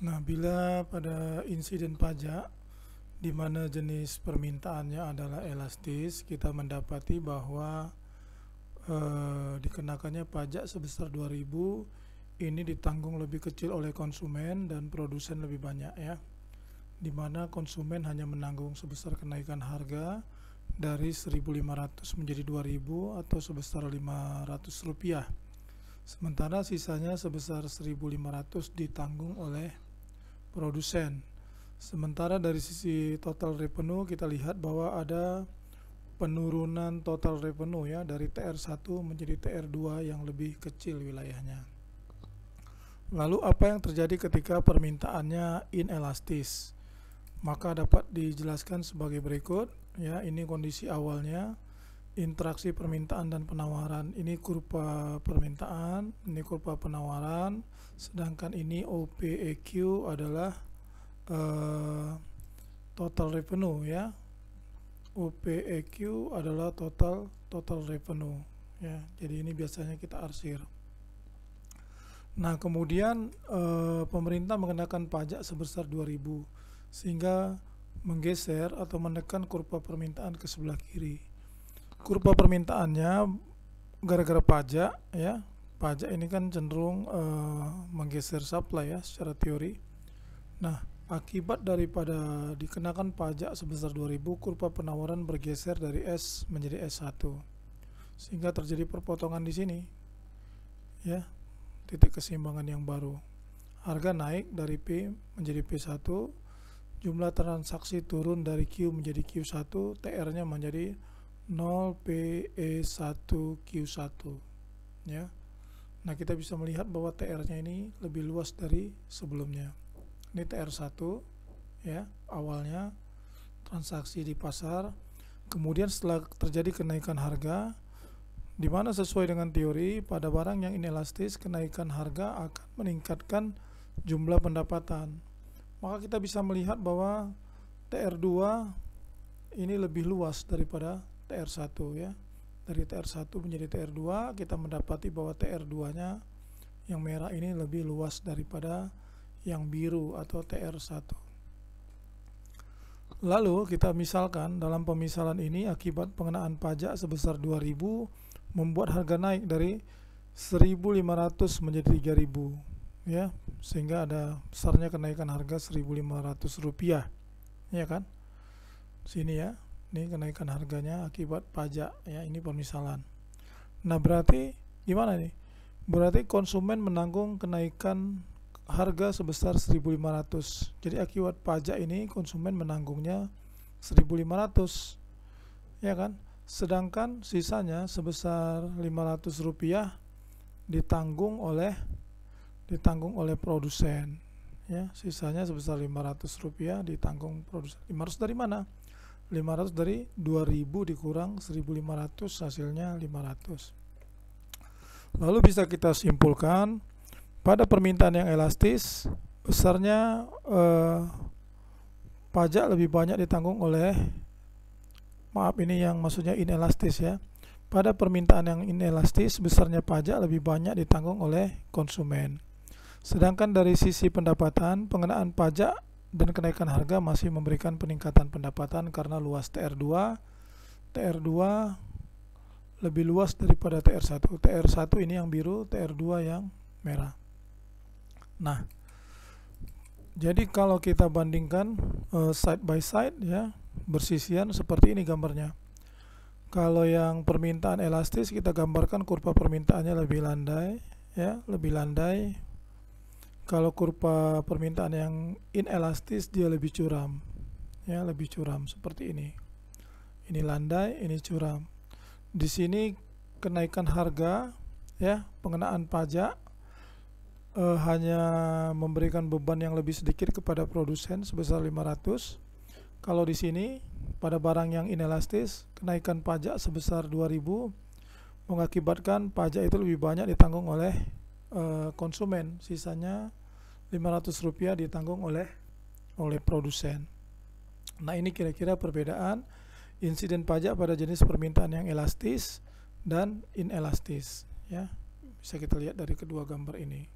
Nah, bila pada insiden pajak di mana jenis permintaannya adalah elastis, kita mendapati bahwa dikenakannya pajak sebesar 2.000 ini ditanggung lebih kecil oleh konsumen dan produsen lebih banyak ya, di mana konsumen hanya menanggung sebesar kenaikan harga dari 1.500 menjadi 2.000 atau sebesar Rp500, sementara sisanya sebesar 1.500 ditanggung oleh produsen. Sementara dari sisi total revenue kita lihat bahwa ada penurunan total revenue ya, dari TR1 menjadi TR2 yang lebih kecil wilayahnya. Lalu apa yang terjadi ketika permintaannya inelastis? Maka dapat dijelaskan sebagai berikut ya. Ini kondisi awalnya, interaksi permintaan dan penawaran. Ini kurva permintaan, ini kurva penawaran, sedangkan ini OPEQ adalah total revenue ya. OPEQ adalah total revenue ya. Jadi ini biasanya kita arsir. Nah, kemudian pemerintah mengenakan pajak sebesar 2.000 sehingga menggeser atau menekan kurva permintaan ke sebelah kiri. Kurva permintaannya gara-gara pajak ya. Pajak ini kan cenderung menggeser supply ya secara teori. Nah, akibat daripada dikenakan pajak sebesar 2.000, kurva penawaran bergeser dari S menjadi S1 sehingga terjadi perpotongan di sini ya, titik keseimbangan yang baru. Harga naik dari P menjadi P1, jumlah transaksi turun dari Q menjadi Q1, TR-nya menjadi 0 PE1Q1 ya. Nah, kita bisa melihat bahwa TR-nya ini lebih luas dari sebelumnya. Ini TR1 ya, awalnya transaksi di pasar, kemudian setelah terjadi kenaikan harga, di mana sesuai dengan teori pada barang yang inelastis kenaikan harga akan meningkatkan jumlah pendapatan. Maka kita bisa melihat bahwa TR2 ini lebih luas daripada TR1 ya. Dari TR1 menjadi TR2, kita mendapati bahwa TR2-nya yang merah ini lebih luas daripada yang biru atau TR1. Lalu kita misalkan dalam pemisalan ini akibat pengenaan pajak sebesar 2.000 membuat harga naik dari 1.500 menjadi 3.000 ya, sehingga ada besarnya kenaikan harga Rp1.500 ya kan. Sini ya, ini kenaikan harganya akibat pajak ya, ini pemisalan. Nah, berarti gimana nih? Berarti konsumen menanggung kenaikan harga sebesar 1.500. Jadi akibat pajak ini konsumen menanggungnya 1.500 ya kan. Sedangkan sisanya sebesar Rp500 ditanggung oleh produsen ya. Sisanya sebesar Rp500 ditanggung produsen. 500 dari mana? 500 dari 2.000 dikurang 1.500, hasilnya 500. Lalu bisa kita simpulkan pada permintaan yang elastis, besarnya pajak lebih banyak ditanggung oleh, maaf ini yang maksudnya inelastis ya. Pada permintaan yang inelastis, besarnya pajak lebih banyak ditanggung oleh konsumen. Sedangkan dari sisi pendapatan, pengenaan pajak dan kenaikan harga masih memberikan peningkatan pendapatan karena luas TR2. TR2 lebih luas daripada TR1. TR1 ini yang biru, TR2 yang merah. Nah, jadi kalau kita bandingkan side by side ya, bersisian seperti ini gambarnya. Kalau yang permintaan elastis kita gambarkan kurva permintaannya lebih landai ya, lebih landai. Kalau kurva permintaan yang inelastis dia lebih curam ya, lebih curam seperti ini. Ini landai, ini curam. Di sini kenaikan harga ya, pengenaan pajak hanya memberikan beban yang lebih sedikit kepada produsen sebesar 500. Kalau di sini pada barang yang inelastis kenaikan pajak sebesar 2.000 mengakibatkan pajak itu lebih banyak ditanggung oleh konsumen, sisanya Rp500 ditanggung oleh produsen. Nah, ini kira-kira perbedaan insiden pajak pada jenis permintaan yang elastis dan inelastis ya. Bisa kita lihat dari kedua gambar ini.